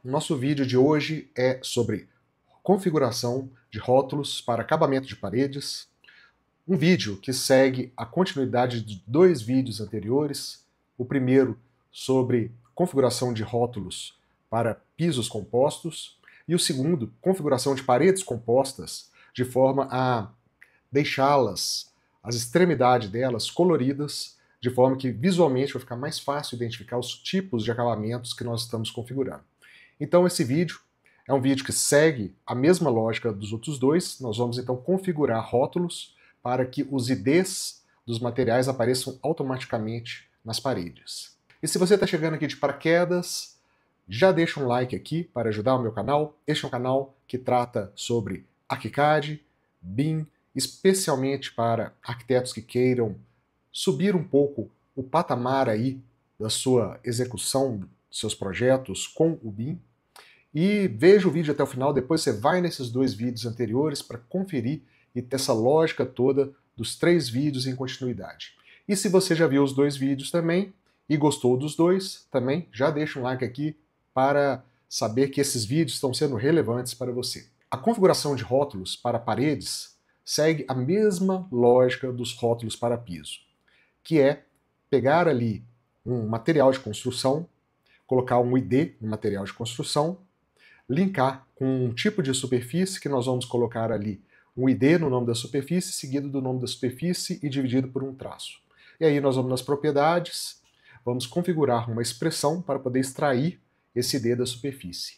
O nosso vídeo de hoje é sobre configuração de rótulos para acabamento de paredes. Um vídeo que segue a continuidade de dois vídeos anteriores. O primeiro sobre configuração de rótulos para pisos compostos e o segundo, configuração de paredes compostas, de forma a deixá-las, as extremidades delas, coloridas, de forma que visualmente vai ficar mais fácil identificar os tipos de acabamentos que nós estamos configurando. Então esse vídeo é um vídeo que segue a mesma lógica dos outros dois. Nós vamos então configurar rótulos para que os IDs dos materiais apareçam automaticamente nas paredes. E se você está chegando aqui de paraquedas, já deixa um like aqui para ajudar o meu canal. Este é um canal que trata sobre ArchiCAD, BIM, especialmente para arquitetos que queiram subir um pouco o patamar aí da sua execução, dos seus projetos com o BIM. E veja o vídeo até o final, depois você vai nesses dois vídeos anteriores para conferir e ter essa lógica toda dos três vídeos em continuidade. E se você já viu os dois vídeos também e gostou dos dois, também já deixa um like aqui para saber que esses vídeos estão sendo relevantes para você. A configuração de rótulos para paredes segue a mesma lógica dos rótulos para piso, que é pegar ali um material de construção, colocar um ID no material de construção, linkar com um tipo de superfície que nós vamos colocar ali um ID no nome da superfície, seguido do nome da superfície e dividido por um traço. E aí nós vamos nas propriedades, vamos configurar uma expressão para poder extrair esse ID da superfície.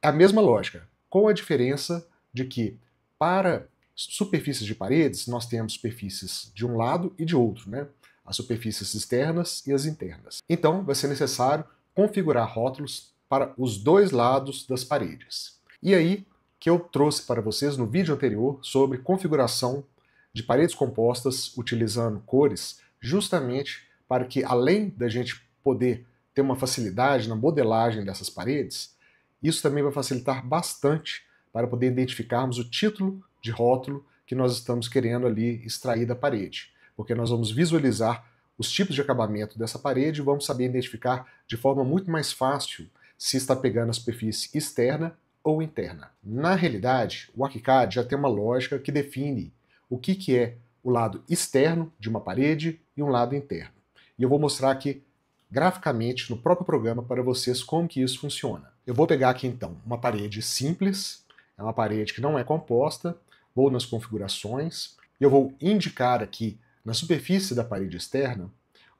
É a mesma lógica, com a diferença de que para superfícies de paredes nós temos superfícies de um lado e de outro, né? As superfícies externas e as internas. Então vai ser necessário configurar rótulos para os dois lados das paredes. E aí que eu trouxe para vocês no vídeo anterior sobre configuração de paredes compostas utilizando cores, justamente para que, além da gente poder ter uma facilidade na modelagem dessas paredes, isso também vai facilitar bastante para poder identificarmos o título de rótulo que nós estamos querendo ali extrair da parede, porque nós vamos visualizar os tipos de acabamento dessa parede e vamos saber identificar de forma muito mais fácil se está pegando a superfície externa ou interna. Na realidade, o ArchiCAD já tem uma lógica que define o que é o lado externo de uma parede e um lado interno. E eu vou mostrar aqui graficamente no próprio programa para vocês como que isso funciona. Eu vou pegar aqui então uma parede simples, é uma parede que não é composta, vou nas configurações e eu vou indicar aqui na superfície da parede externa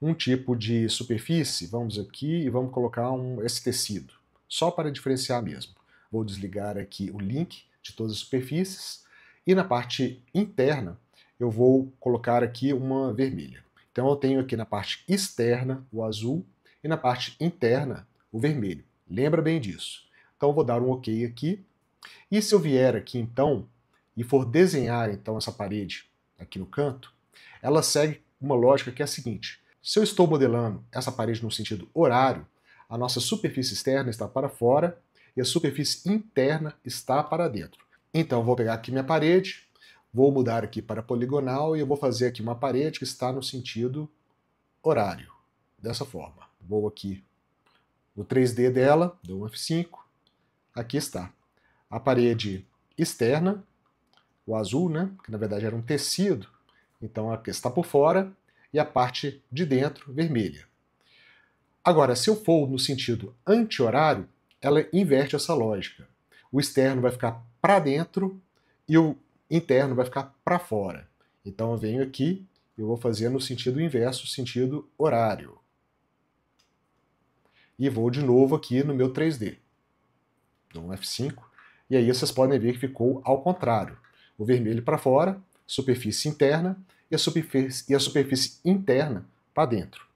um tipo de superfície, vamos aqui e vamos colocar esse tecido, só para diferenciar mesmo. Vou desligar aqui o link de todas as superfícies e na parte interna eu vou colocar aqui uma vermelha. Então eu tenho aqui na parte externa o azul e na parte interna o vermelho. Lembra bem disso. Então eu vou dar um OK aqui. E se eu vier aqui então e for desenhar então essa parede aqui no canto, ela segue uma lógica que é a seguinte: se eu estou modelando essa parede no sentido horário, a nossa superfície externa está para fora e a superfície interna está para dentro. Então eu vou pegar aqui minha parede, vou mudar aqui para poligonal e eu vou fazer aqui uma parede que está no sentido horário, dessa forma. Vou aqui no 3D dela, dou um F5, aqui está. A parede externa, o azul, né, que na verdade era um tecido, então aqui está por fora, e a parte de dentro, vermelha. Agora, se eu for no sentido anti-horário, ela inverte essa lógica. O externo vai ficar para dentro e o interno vai ficar para fora. Então eu venho aqui e vou fazer no sentido inverso, sentido horário. E vou de novo aqui no meu 3D. Dou um F5, e aí vocês podem ver que ficou ao contrário. O vermelho para fora, superfície interna, e a superfície interna para dentro.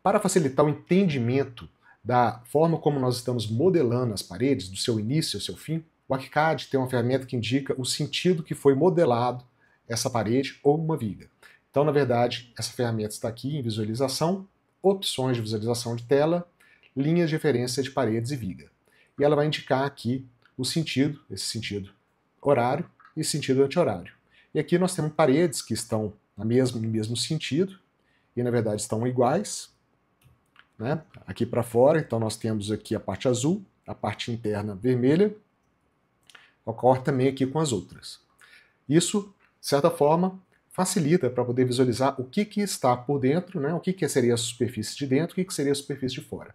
Para facilitar o entendimento da forma como nós estamos modelando as paredes, do seu início ao seu fim, o ArchiCAD tem uma ferramenta que indica o sentido que foi modelado essa parede ou uma viga. Então, na verdade, essa ferramenta está aqui em visualização, opções de visualização de tela, linhas de referência de paredes e viga. E ela vai indicar aqui o sentido, esse sentido horário e sentido anti-horário. E aqui nós temos paredes que estão no mesmo sentido, e na verdade estão iguais, né? Aqui para fora, então nós temos aqui a parte azul a parte interna vermelha, ocorre também aqui com as outras. Isso, de certa forma, facilita para poder visualizar o que está por dentro, né? O que seria a superfície de dentro, o que seria a superfície de fora.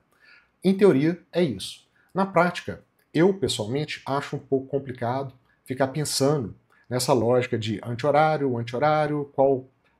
Em teoria, é isso. Na prática, eu, pessoalmente, acho um pouco complicado ficar pensando nessa lógica de anti-horário,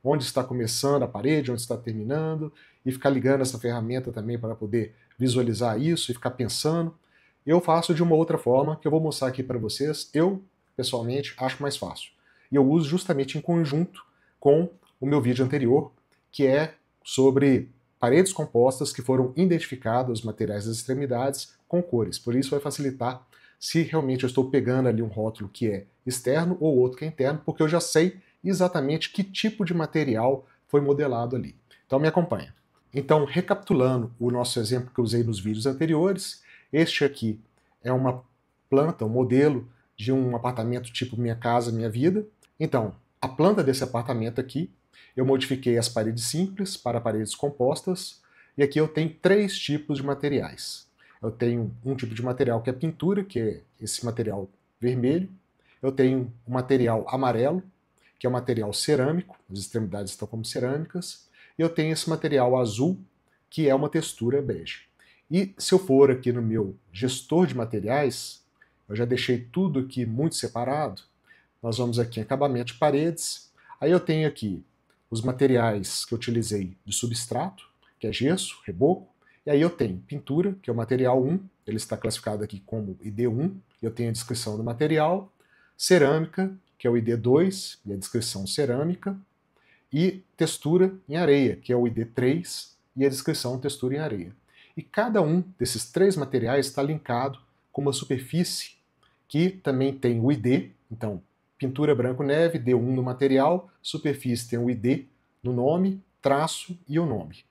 onde está começando a parede, onde está terminando, e ficar ligando essa ferramenta também para poder visualizar isso e ficar pensando. Eu faço de uma outra forma, que eu vou mostrar aqui para vocês. Eu, pessoalmente, acho mais fácil. E eu uso justamente em conjunto com o meu vídeo anterior, que é sobre paredes compostas que foram identificadas, os materiais das extremidades, com cores. Por isso vai facilitar se realmente eu estou pegando ali um rótulo que é externo ou outro que é interno, porque eu já sei exatamente que tipo de material foi modelado ali. Então me acompanha. Então, recapitulando o nosso exemplo que eu usei nos vídeos anteriores, este aqui é uma planta, um modelo de um apartamento tipo Minha Casa Minha Vida. Então, a planta desse apartamento aqui, eu modifiquei as paredes simples para paredes compostas, e aqui eu tenho 3 tipos de materiais. Eu tenho um tipo de material que é pintura, que é esse material vermelho. Eu tenho um material amarelo, que é um material cerâmico, as extremidades estão como cerâmicas. E eu tenho esse material azul, que é uma textura bege. E se eu for aqui no meu gestor de materiais, eu já deixei tudo aqui muito separado. Nós vamos aqui em acabamento de paredes. Aí eu tenho aqui os materiais que eu utilizei de substrato, que é gesso, reboco. E aí eu tenho pintura, que é o material 1, ele está classificado aqui como ID1, eu tenho a descrição do material. Cerâmica, que é o ID2, e a descrição cerâmica. E textura em areia, que é o ID3, e a descrição textura em areia. E cada um desses 3 materiais está linkado com uma superfície que também tem o ID, então pintura branco neve, D1 no material, superfície tem o ID no nome, traço e o nome.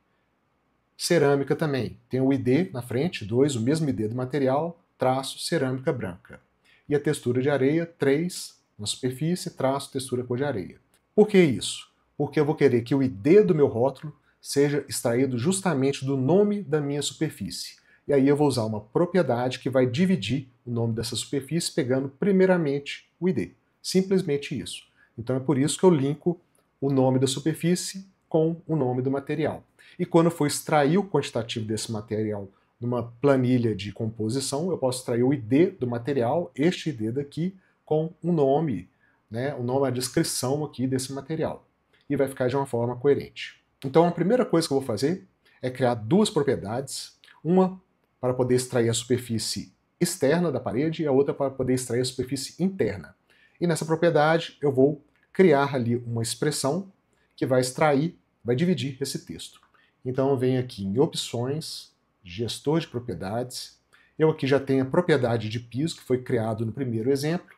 Cerâmica também tem o ID na frente, 2, o mesmo ID do material, traço, cerâmica branca. E a textura de areia, 3, na superfície, traço, textura cor de areia. Por que isso? Porque eu vou querer que o ID do meu rótulo seja extraído justamente do nome da minha superfície. E aí eu vou usar uma propriedade que vai dividir o nome dessa superfície pegando primeiramente o ID. Simplesmente isso. Então é por isso que eu linko o nome da superfície com o nome do material. E quando eu for extrair o quantitativo desse material numa planilha de composição, eu posso extrair o ID do material, este ID daqui, com o nome, né, o nome, a descrição aqui desse material. E vai ficar de uma forma coerente. Então a primeira coisa que eu vou fazer é criar 2 propriedades, uma para poder extrair a superfície externa da parede e a outra para poder extrair a superfície interna. E nessa propriedade eu vou criar ali uma expressão que vai extrair, vai dividir esse texto. Então eu venho aqui em opções, gestor de propriedades, eu aqui já tenho a propriedade de piso que foi criado no primeiro exemplo,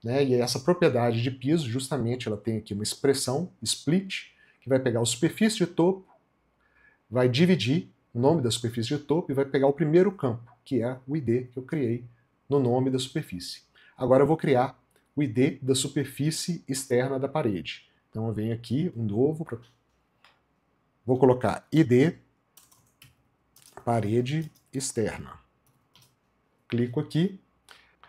né? E essa propriedade de piso, justamente, ela tem aqui uma expressão, split, que vai pegar a superfície de topo, vai dividir o nome da superfície de topo e vai pegar o primeiro campo, que é o ID que eu criei no nome da superfície. Agora eu vou criar o ID da superfície externa da parede. Então eu venho aqui, um novo, vou colocar ID parede externa. Clico aqui,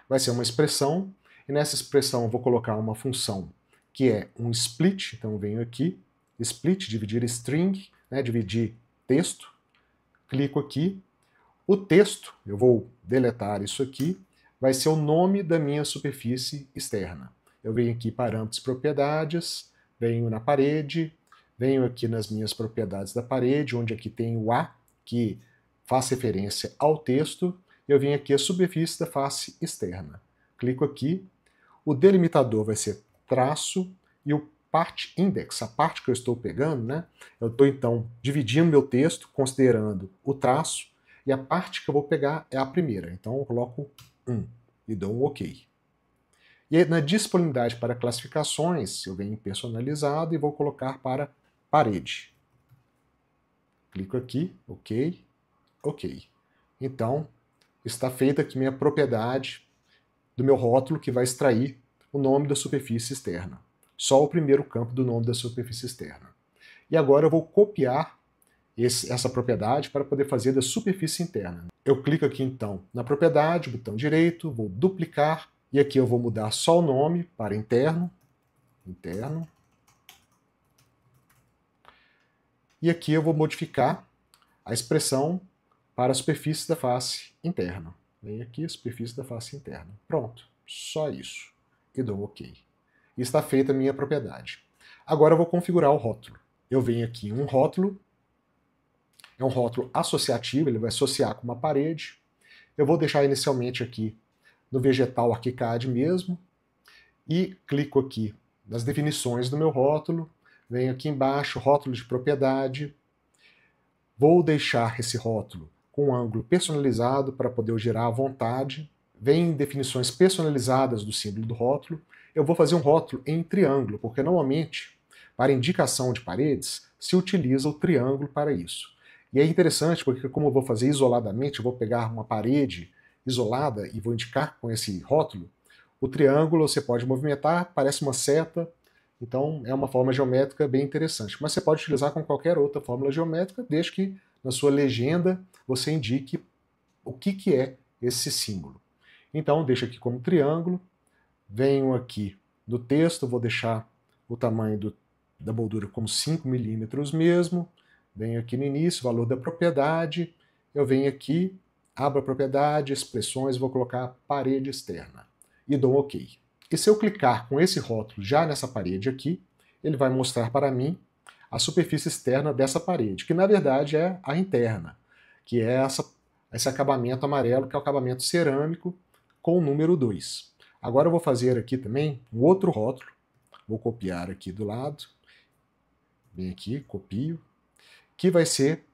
vai ser uma expressão, e nessa expressão eu vou colocar uma função que é um split, então eu venho aqui, split, dividir string, né, dividir texto, clico aqui, o texto, eu vou deletar isso aqui, vai ser o nome da minha superfície externa. Eu venho aqui parâmetros propriedades, venho na parede, venho aqui nas minhas propriedades da parede, onde aqui tem o A, que faz referência ao texto, eu venho aqui a superfície da face externa. Clico aqui, o delimitador vai ser traço e o part index, a parte que eu estou pegando, né? Eu estou então dividindo meu texto, considerando o traço, e a parte que eu vou pegar é a primeira. Então eu coloco 1 e dou um OK. E aí, na disponibilidade para classificações, eu venho em personalizado e vou colocar para parede. Clico aqui, OK, OK. Então, está feita aqui minha propriedade do meu rótulo que vai extrair o nome da superfície externa. Só o primeiro campo do nome da superfície externa. E agora eu vou copiar essa propriedade para poder fazer da superfície interna. Eu clico aqui então na propriedade, botão direito, vou duplicar, e aqui eu vou mudar só o nome para interno, e aqui eu vou modificar a expressão para a superfície da face interna. Vem aqui a superfície da face interna. Pronto, só isso. E dou OK. E está feita a minha propriedade. Agora eu vou configurar o rótulo. Eu venho aqui em um rótulo, é um rótulo associativo, ele vai associar com uma parede. Eu vou deixar inicialmente aqui no Vegetal ArchiCAD mesmo, e clico aqui nas definições do meu rótulo, venho aqui embaixo, rótulo de propriedade, vou deixar esse rótulo com um ângulo personalizado para poder eu girar à vontade, vem definições personalizadas do símbolo do rótulo, eu vou fazer um rótulo em triângulo, porque normalmente, para indicação de paredes, se utiliza o triângulo para isso. E é interessante porque como eu vou fazer isoladamente, eu vou pegar uma parede isolada e vou indicar com esse rótulo, o triângulo você pode movimentar, parece uma seta, então é uma forma geométrica bem interessante. Mas você pode utilizar com qualquer outra fórmula geométrica, desde que na sua legenda você indique o que é esse símbolo. Então deixo aqui como triângulo, venho aqui no texto, vou deixar o tamanho da moldura como 5 milímetros mesmo, venho aqui no início, valor da propriedade, eu venho aqui, abro a propriedade, expressões, vou colocar parede externa e dou OK. E se eu clicar com esse rótulo já nessa parede aqui, ele vai mostrar para mim a superfície externa dessa parede, que na verdade é a interna, que é esse acabamento amarelo, que é o acabamento cerâmico com o número 2. Agora eu vou fazer aqui também um outro rótulo, vou copiar aqui do lado, vem aqui, copio, que vai ser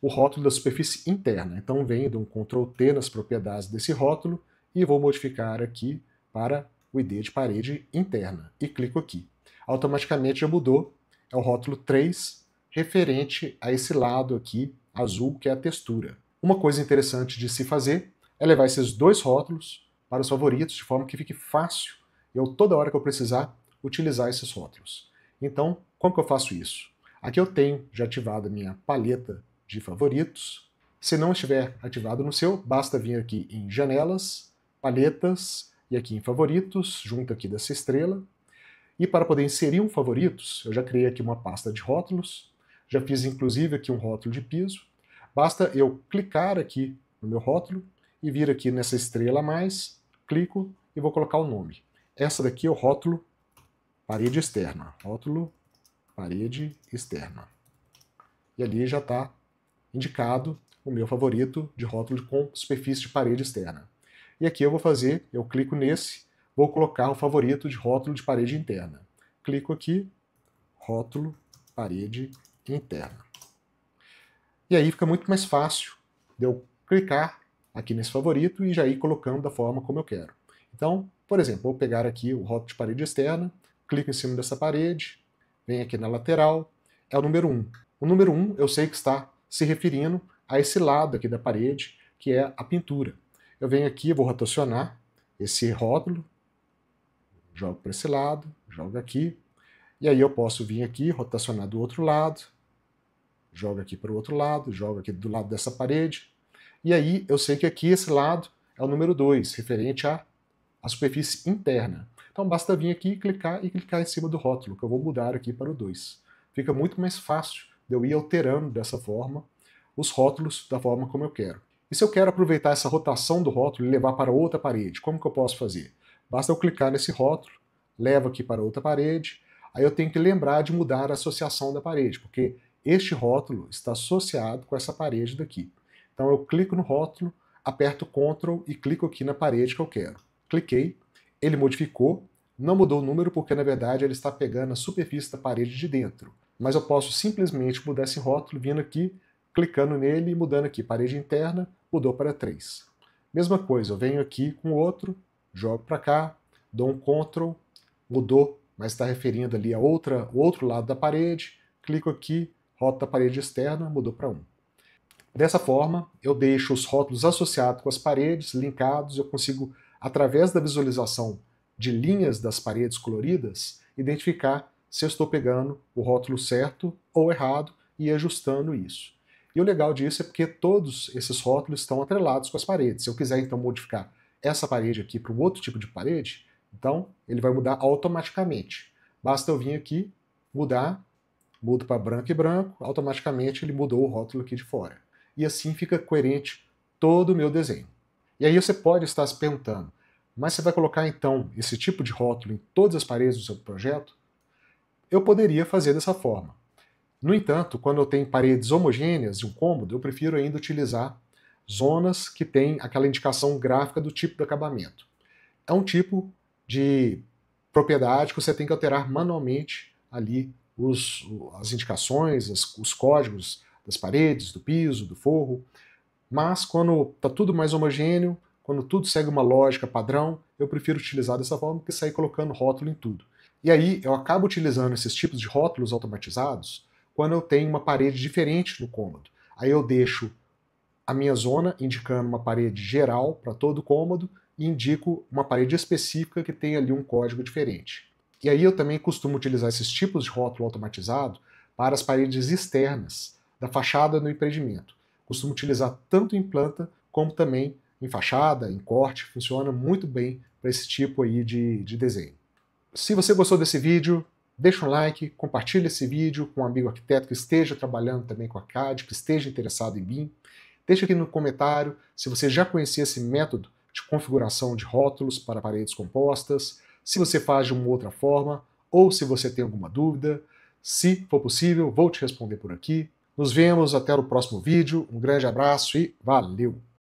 o rótulo da superfície interna. Então venho, dou um Ctrl T nas propriedades desse rótulo e vou modificar aqui para o ID de parede interna. E clico aqui. Automaticamente já mudou, é o rótulo 3, referente a esse lado aqui, azul, que é a textura. Uma coisa interessante de se fazer é levar esses dois rótulos para os favoritos, de forma que fique fácil eu, toda hora que eu precisar, utilizar esses rótulos. Então, como que eu faço isso? Aqui eu tenho já ativado a minha paleta de favoritos. Se não estiver ativado no seu, basta vir aqui em Janelas, Paletas, e aqui em Favoritos, junto aqui dessa estrela. E para poder inserir um Favoritos, eu já criei aqui uma pasta de rótulos, já fiz inclusive aqui um rótulo de piso. Basta eu clicar aqui no meu rótulo e vir aqui nessa estrela a mais, clico e vou colocar o nome. Essa daqui é o rótulo parede externa. Rótulo parede externa. E ali já está indicado o meu favorito de rótulo com superfície de parede externa. E aqui eu vou fazer, eu clico nesse, vou colocar o favorito de rótulo de parede interna. Clico aqui, rótulo parede interna. E aí fica muito mais fácil de eu clicar aqui nesse favorito e já ir colocando da forma como eu quero. Então, por exemplo, vou pegar aqui o rótulo de parede externa, clico em cima dessa parede, venho aqui na lateral, é o número 1. O número 1 eu sei que está se referindo a esse lado aqui da parede, que é a pintura. Eu venho aqui, vou rotacionar esse rótulo, jogo para esse lado, jogo aqui, e aí eu posso vir aqui, rotacionar do outro lado, jogo aqui para o outro lado, jogo aqui do lado dessa parede, e aí eu sei que aqui esse lado é o número 2, referente à superfície interna. Então basta vir aqui e clicar em cima do rótulo, que eu vou mudar aqui para o 2. Fica muito mais fácil de eu ir alterando dessa forma os rótulos da forma como eu quero. E se eu quero aproveitar essa rotação do rótulo e levar para outra parede, como que eu posso fazer? Basta eu clicar nesse rótulo, levo aqui para outra parede, aí eu tenho que lembrar de mudar a associação da parede, porque este rótulo está associado com essa parede daqui. Então eu clico no rótulo, aperto Ctrl e clico aqui na parede que eu quero. Cliquei, ele modificou, não mudou o número porque na verdade ele está pegando a superfície da parede de dentro. Mas eu posso simplesmente mudar esse rótulo vindo aqui, clicando nele e mudando aqui, parede interna, mudou para 3. Mesma coisa, eu venho aqui com outro, jogo para cá, dou um Ctrl, mudou, mas está referindo ali a o outro lado da parede, clico aqui, rótulo da parede externa, mudou para 1. Dessa forma, eu deixo os rótulos associados com as paredes, linkados, eu consigo, através da visualização de linhas das paredes coloridas, identificar se eu estou pegando o rótulo certo ou errado, e ir ajustando isso. E o legal disso é porque todos esses rótulos estão atrelados com as paredes. Se eu quiser então modificar essa parede aqui para um outro tipo de parede, então ele vai mudar automaticamente. Basta eu vir aqui, mudar, mudo para branco e branco, automaticamente ele mudou o rótulo aqui de fora. E assim fica coerente todo o meu desenho. E aí você pode estar se perguntando, mas você vai colocar então esse tipo de rótulo em todas as paredes do seu projeto? Eu poderia fazer dessa forma. No entanto, quando eu tenho paredes homogêneas de um cômodo, eu prefiro ainda utilizar zonas que têm aquela indicação gráfica do tipo do acabamento. É um tipo de propriedade que você tem que alterar manualmente ali as indicações, os códigos das paredes, do piso, do forro, mas quando está tudo mais homogêneo, quando tudo segue uma lógica padrão, eu prefiro utilizar dessa forma que sair colocando rótulo em tudo. E aí eu acabo utilizando esses tipos de rótulos automatizados quando eu tenho uma parede diferente no cômodo. Aí eu deixo a minha zona indicando uma parede geral para todo o cômodo e indico uma parede específica que tem ali um código diferente. E aí eu também costumo utilizar esses tipos de rótulo automatizado para as paredes externas da fachada do empreendimento. Costumo utilizar tanto em planta como também em fachada, em corte, funciona muito bem para esse tipo aí de desenho. Se você gostou desse vídeo, deixa um like, compartilha esse vídeo com um amigo arquiteto que esteja trabalhando também com a CAD, que esteja interessado em BIM. Deixa aqui no comentário se você já conhecia esse método de configuração de rótulos para paredes compostas, se você faz de uma outra forma, ou se você tem alguma dúvida. Se for possível, vou te responder por aqui. Nos vemos até o próximo vídeo. Um grande abraço e valeu!